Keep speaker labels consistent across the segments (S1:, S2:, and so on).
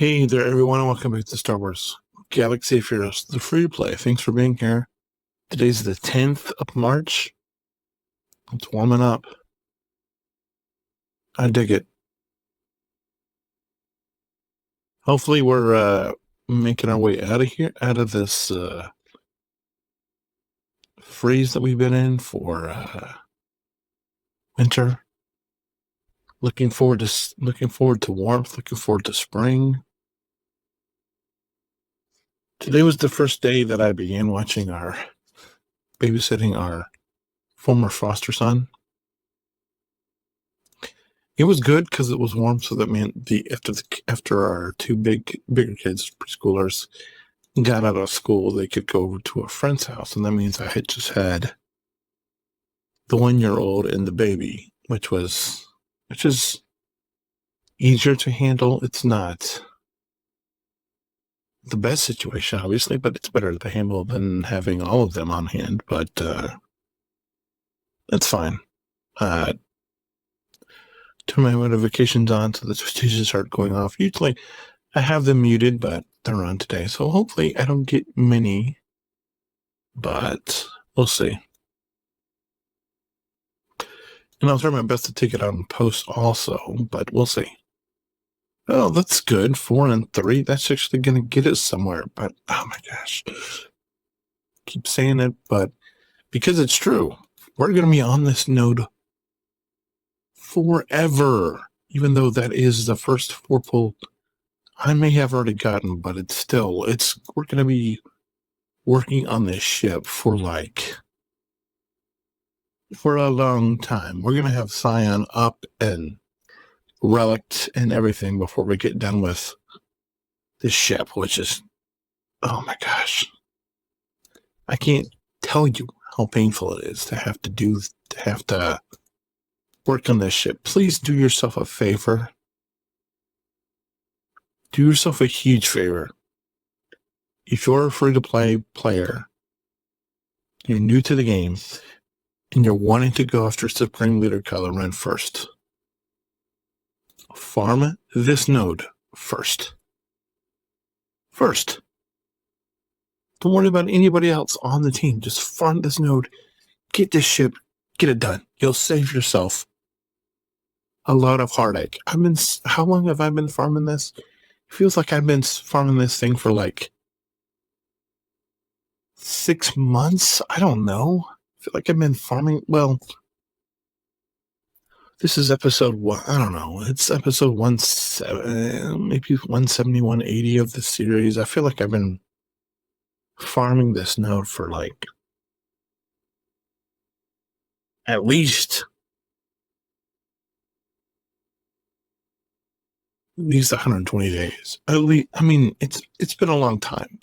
S1: Hey there, everyone, and welcome back to Star Wars Galaxy of Heroes, the free play. Thanks for being here. Today's the 10th of March. It's warming up. I dig it. Hopefully, we're making our way out of here, out of this freeze that we've been in for winter. Looking forward to warmth. Looking forward to spring. Today was the first day that I began babysitting our former foster son. It was good because it was warm, so that meant after our two bigger kids, preschoolers, got out of school, they could go over to a friend's house, and that means I had just had the 1-year-old and the baby, which is easier to handle. It's not the best situation, obviously, but it's better to handle than having all of them on hand. But that's fine. Turn my notifications on so the notifications start going off. Usually I have them muted, but they're on today. So hopefully I don't get many, but we'll see. And I'll try my best to take it out in post also, but we'll see. Oh, that's good. 4 and 3. That's actually going to get us somewhere, but oh my gosh. Keep saying it, but because it's true, we're going to be on this node forever, even though that is the first 4 pull I may have already gotten, but we're going to be working on this ship for a long time. We're going to have Scion up and relict and everything before we get done with this ship, which is, oh my gosh. I can't tell you how painful it is to have to work on this ship. Please do yourself a favor. Do yourself a huge favor. If you're a free-to-play player, you're new to the game, and you're wanting to go after Supreme Leader Kylo Ren first, farm this node first. Don't worry about anybody else on the team. Just farm this node. Get this ship. Get it done. You'll save yourself a lot of heartache. How long have I been farming this? It feels like I've been farming this thing for 6 months. I don't know. I feel like I've been farming. Well, this is episode 1. I don't know. It's episode 170, maybe 170, 180 of the series. I feel like I've been farming this node for at least 120 days. It's been a long time.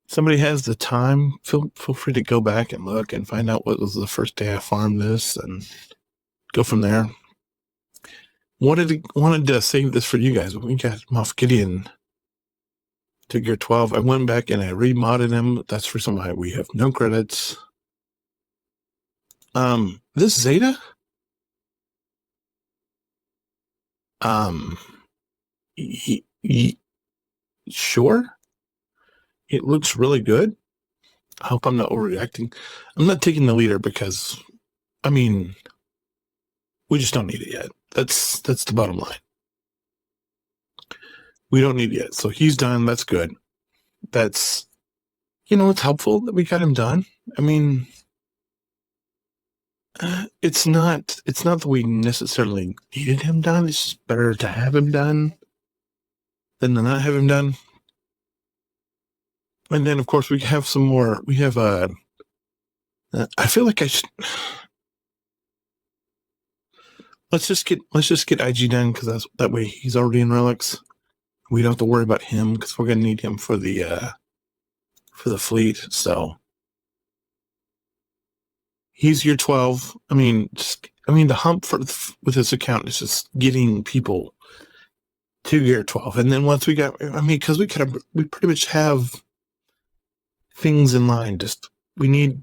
S1: Somebody has the time, feel free to go back and look and find out what was the first day I farmed this and go from there. Wanted to save this for you guys. When we got Moff Gideon to Gear 12, I went back and I remodded him. That's the reason why we have no credits. This Zeta? Sure. It looks really good. I hope I'm not overreacting. I'm not taking the leader because, we just don't need it yet. That's the bottom line. We don't need it yet. So he's done. That's good. That's, it's helpful that we got him done. It's not that we necessarily needed him done. It's just better to have him done than to not have him done. And then, of course, we have some more. We have I feel like I should. Let's just get IG done because that way he's already in relics. We don't have to worry about him because we're gonna need him for the fleet. So he's year 12. The hump with his account is just getting people to Gear 12, and then once we got, because we pretty much have things in line. Just we need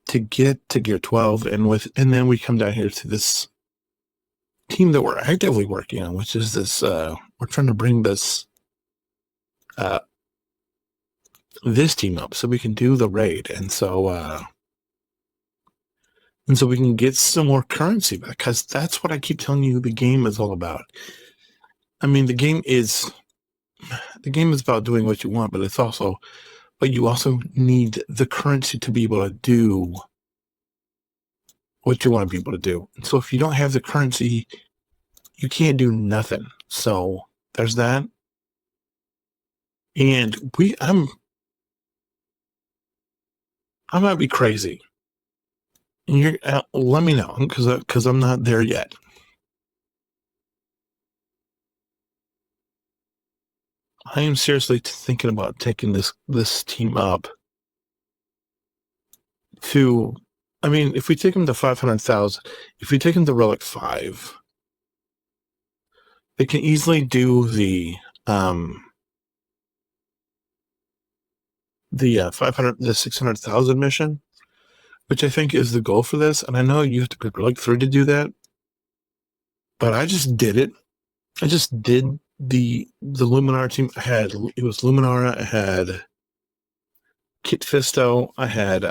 S1: to get to Gear 12, and then we come down here to this team that we're actively working on, which is this. We're trying to bring this this team up so we can do the raid, and so we can get some more currency back, because that's what I keep telling you the game is all about. I mean, the game is about doing what you want, but you also need the currency to be able to do what you want to be able to do. So if you don't have the currency, you can't do nothing. So there's that. And I might be crazy. And you're let me know, because I'm not there yet. I am seriously thinking about taking this team up to. I mean, if we take them to 500,000, if we take them to Relic 5, they can easily do the 600,000 mission, which I think is the goal for this. And I know you have to pick Relic 3 to do that, but I just did it. I just did the Luminar team. It was Luminara. I had Kit Fisto. I had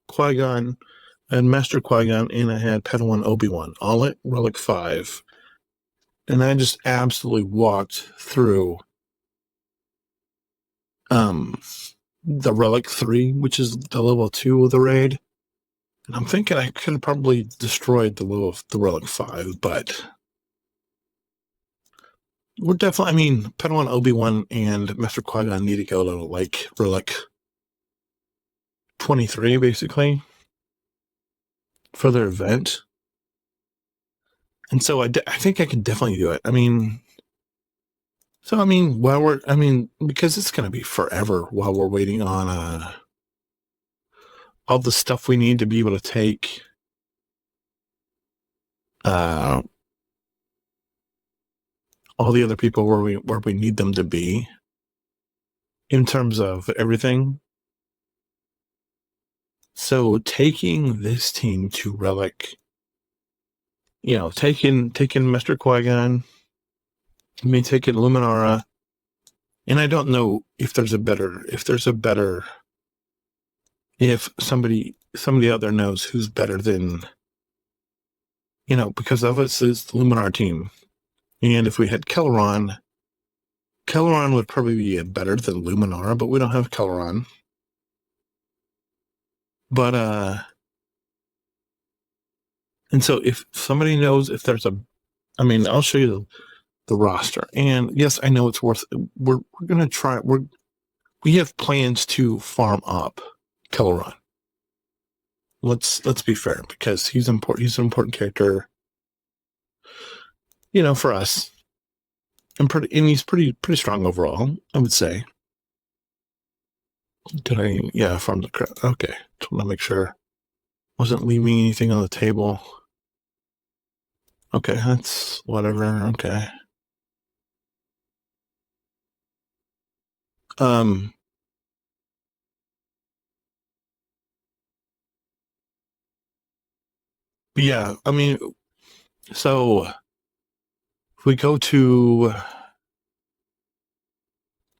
S1: Qui-Gon, and Master Qui-Gon, and I had Padawan Obi-Wan, all at Relic 5. And I just absolutely walked through the Relic 3, which is the level 2 of the raid. And I'm thinking I could have probably destroyed the Relic 5, but we're definitely, I mean, Padawan Obi-Wan and Master Qui-Gon need to go to, like, Relic 23, basically, for their event. And so I think I can definitely do it. I mean, because it's going to be forever while we're waiting on all the stuff we need to be able to take all the other people where we need them to be in terms of everything. So taking this team to Relic, taking Master Qui-Gon, taking Luminara, and I don't know if somebody out there knows who's better than, because of us is the Luminar team. And if we had Kelleron would probably be better than Luminara, but we don't have Kelleron. But and so if somebody knows if there's I'll show you the roster. And yes, I know it's worth. We're gonna try. We have plans to farm up Kelleron. Let's be fair, because he's important. He's an important character, for us. And he's pretty strong overall, I would say. Farm the crap. Okay, just want to make sure wasn't leaving anything on the table. Okay, that's whatever. Okay. Yeah, I mean, so if we go to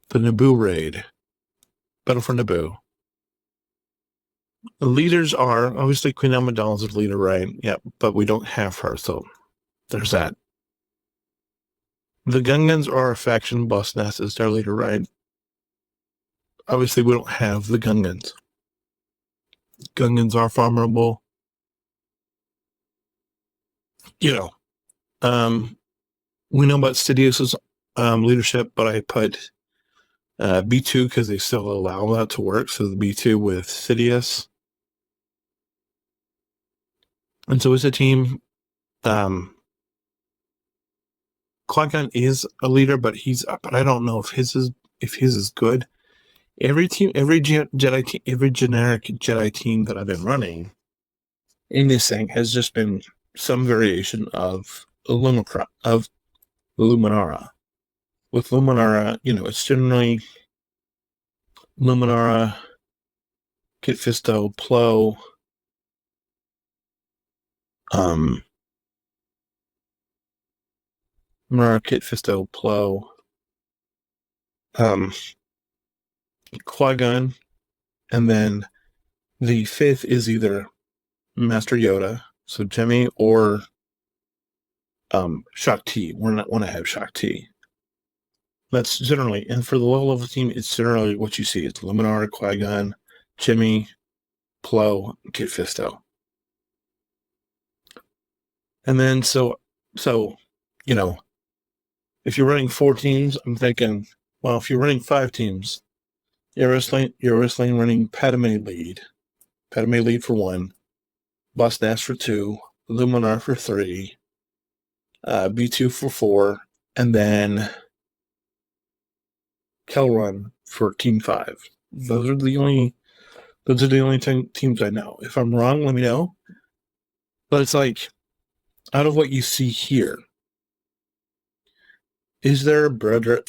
S1: the Naboo raid, Battle for Naboo, the leaders are obviously Queen Amidala's the leader, right? Yeah, but we don't have her, so there's that. The Gungans are a faction. Boss Nass is their leader, right? Obviously, we don't have the Gungans. Gungans are farmable. We know about Sidious's leadership, but I put B2 because they still allow that to work. So the B2 with Sidious. And so as a team, Qui-Gon is a leader, but I don't know if his is good. Every Jedi team, every generic Jedi team that I've been running in this thing has just been some variation of Luminara. With Luminara, it's generally Luminara, Kit Fisto, Plo, Luminara, Kit Fisto, Plo, Qui-Gon, and then the fifth is either Master Yoda, so Jimmy, or Shakti. We're not want to have Shakti. That's generally, and for the low level team, it's generally what you see. It's Luminar, Qui-Gon, Jimmy, Plo, Kit Fisto. And then so you know, if you're running 4 teams, I'm thinking, well, if you're running 5 teams, you're wrestling running Padme lead for 1, Boss Nass for 2, Luminar for 3, B2 for 4, and then Kelrun for Team 5. Those are the only teams I know. If I'm wrong, let me know. But it's like, out of what you see here, is there a better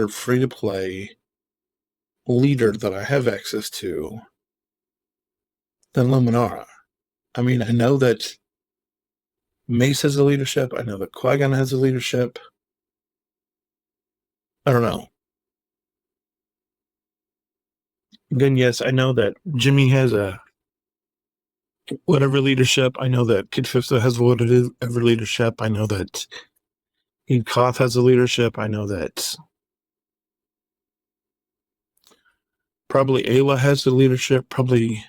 S1: free-to-play leader that I have access to than Luminara? I mean, I know that Mace has a leadership. I know that Qui-Gon has a leadership. I don't know. Then, yes, I know that Jimmy has a whatever leadership. I know that Kid Fisto has whatever leadership. I know that Koth has a leadership. I know that probably Ayla has the leadership. Probably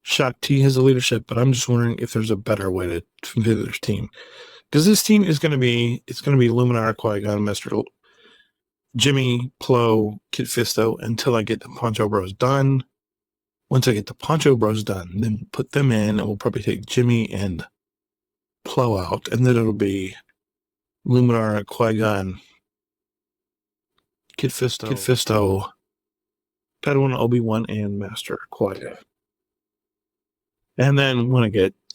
S1: Shakti has a leadership. But I'm just wondering if there's a better way to fit this team, because this team is going to be Luminar, Qui-Gon, Master Jimmy, Plo, Kid Fisto until I get the Poncho Bros done. Once I get the Poncho Bros done, then put them in, and we'll probably take Jimmy and Plo out, and then it'll be Luminar, Qui-Gon, Kid Fisto, Padawan, Obi-Wan, and Master Qui-Gon. And then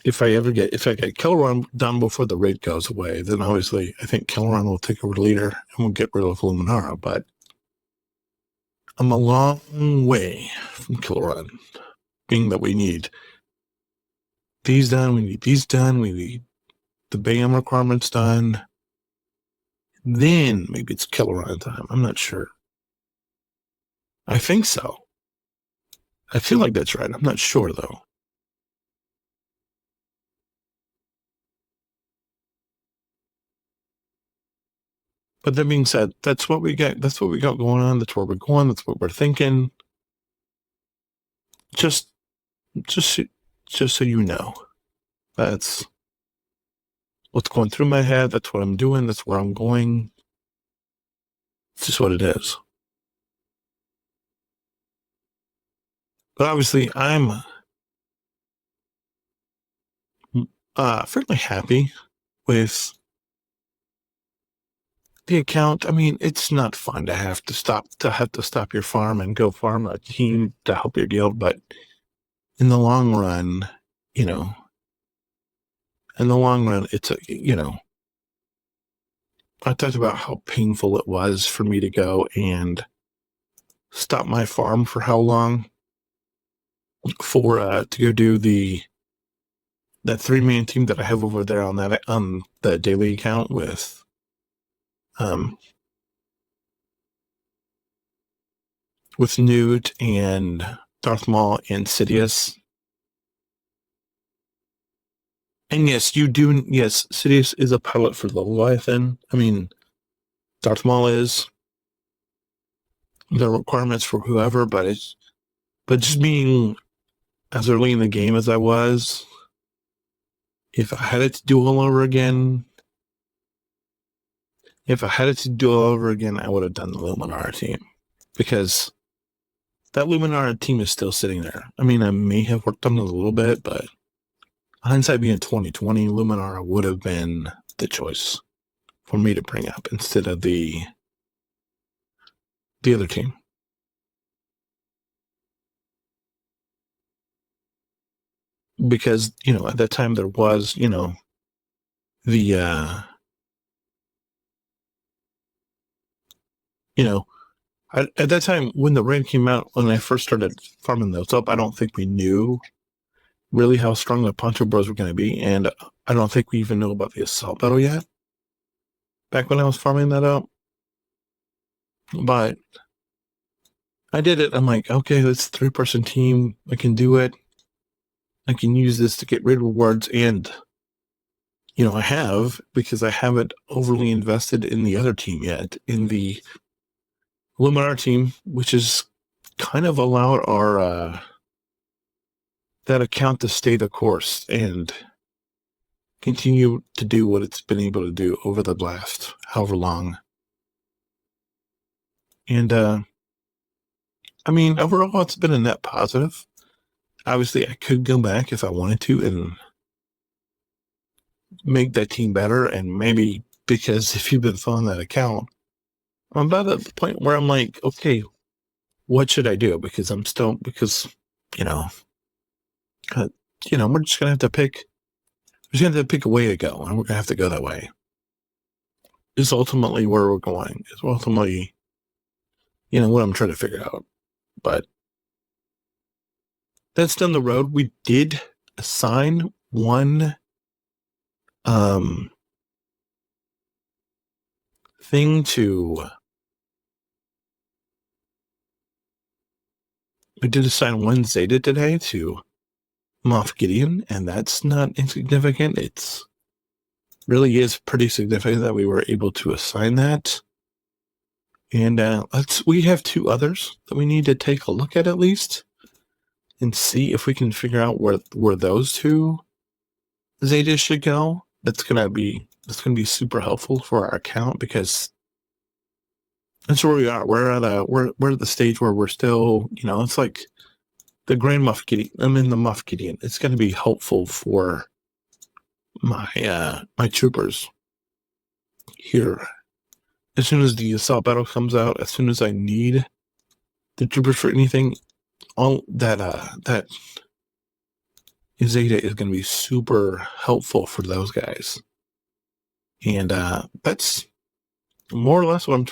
S1: if I get Kelron done before the raid goes away, then obviously I think Kelron will take over the leader and we'll get rid of Luminara. But I'm a long way from Kelron, being that we need these done, we need the BAM requirements done. Then maybe it's Kelron time. I'm not sure. I think so. I feel like that's right. I'm not sure though. But that being said, that's what we got. That's what we got going on. That's where we're going. That's what we're thinking. Just so you know, that's what's going through my head. That's what I'm doing. That's where I'm going. It's just what it is. But obviously, I'm fairly happy with the account. I mean, it's not fun to have to stop your farm and go farm a team to help your guild, but in the long run, it's I talked about how painful it was for me to go and stop my farm for how long to go do that 3-man team that I have over there on the daily account with Newt and Darth Maul and Sidious. And yes, Sidious is a pilot for the Leviathan. I mean, Darth Maul is. The requirements for whoever, but just being as early in the game as I was, if I had it to do all over again, I would have done the Luminara team, because that Luminara team is still sitting there. I mean, I may have worked on it a little bit, but hindsight being 2020, Luminara would have been the choice for me to bring up instead of the other team. Because, at that time there was, at that time when the raid came out, when I first started farming those up, I don't think we knew really how strong the Poncho Bros were going to be, and I don't think we even knew about the assault battle yet. Back when I was farming that up, But I did it. I'm like, okay, it's a 3-person team. I can do it. I can use this to get rid of rewards. And, I have, because I haven't overly invested in the other team yet, in the Luminar team, which is kind of allowed our that account to stay the course and continue to do what it's been able to do over the last however long. And overall, it's been a net positive. Obviously, I could go back if I wanted to and make that team better. And maybe, because if you've been following that account, I'm about at the point where I'm like, okay, what should I do? Because we're just gonna have to pick. We're just gonna have to pick a way to go, and we're gonna have to go that way. Is ultimately where we're going. Is ultimately, what I'm trying to figure out. But that's down the road. We did assign one thing to. We did assign one Zeta today to Moff Gideon, and that's not insignificant. It's really is pretty significant that we were able to assign that. And we have 2 others that we need to take a look at least, and see if we can figure out where those 2 Zetas should go. That's gonna be super helpful for our account, because that's where we are. We're at the stage where we're still, it's like the Grand Moff Gideon. I'm in the Moff Gideon. It's going to be helpful for my troopers here. As soon as the assault battle comes out, as soon as I need the troopers for anything, all that Zeta is going to be super helpful for those guys. And that's more or less what I'm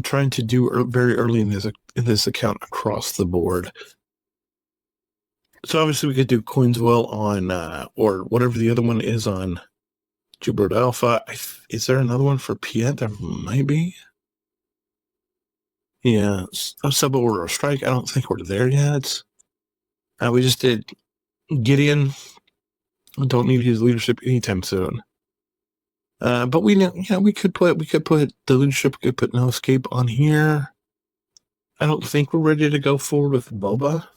S1: trying to do very early in this account across the board. So obviously we could do Coinswell on or whatever the other one is on Jupiter Alpha. Is there another one for Piet? There might be. Yeah, a suborder strike. I don't think we're there yet. We just did Gideon. Don't need his leadership anytime soon. But we could put the leadership. We could put No Escape on here. I don't think we're ready to go forward with Boba,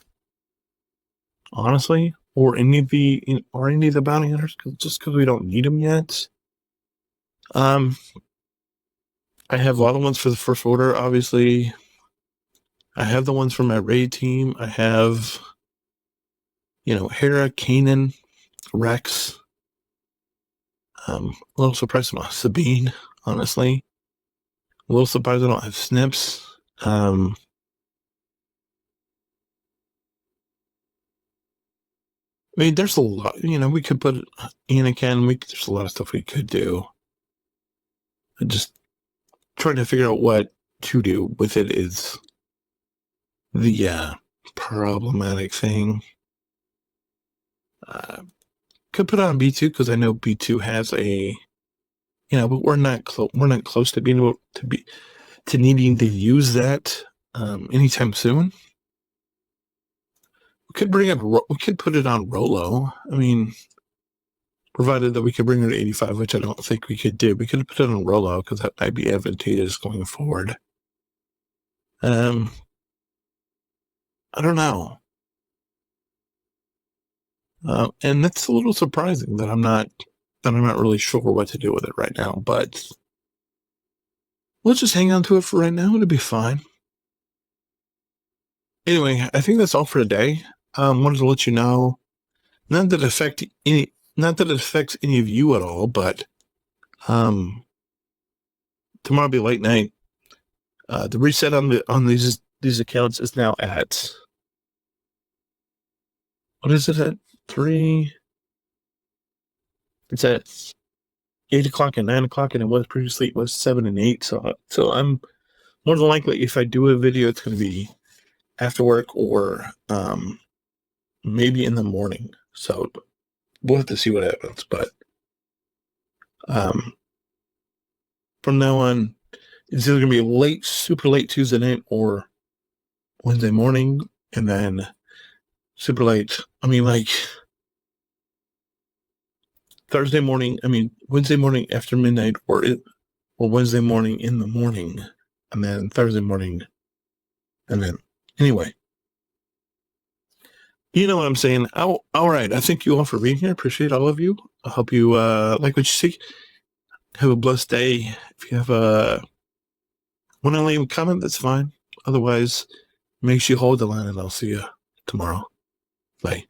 S1: honestly, or any of the bounty hunters, just because we don't need them yet. I have a lot of ones for the First Order, obviously. I have the ones for my raid team. I have, Hera, Kanan, Rex. A little surprised I don't have Sabine, honestly. A little surprised I don't have Snips. There's a lot, we could put Anakin. There's a lot of stuff we could do. I just trying to figure out what to do with it is the problematic thing. Could put it on B2 because I know B2 has a, but we're not close to being able to needing to use that anytime soon. We could put it on Rolo. Provided that we could bring her to 85, which I don't think we could do. We could put it on Rolo because that might be advantageous going forward. I don't know. And that's a little surprising that I'm not really sure what to do with it right now, but let's just hang on to it for right now. It'll be fine. Anyway, I think that's all for today. Wanted to let you know, not that it affects any of you at all, but tomorrow will be late night. The reset on these accounts is now at, what is it at 3? It's at 8 o'clock and 9 o'clock, and it was 7 and 8. So I'm more than likely, if I do a video, it's going to be after work or maybe in the morning. So we'll have to see what happens. But from now on, it's either gonna be late, super late Tuesday night or Wednesday morning, and then super late. I mean, like Thursday morning. I mean, Wednesday morning after midnight, or Wednesday morning in the morning, and then Thursday morning, and then anyway. You know what I'm saying? Oh, all right. I thank you all for being here. Appreciate all of you. I hope you like what you see. Have a blessed day. If you have want to leave a comment, that's fine. Otherwise, make sure you hold the line, and I'll see you tomorrow. Bye.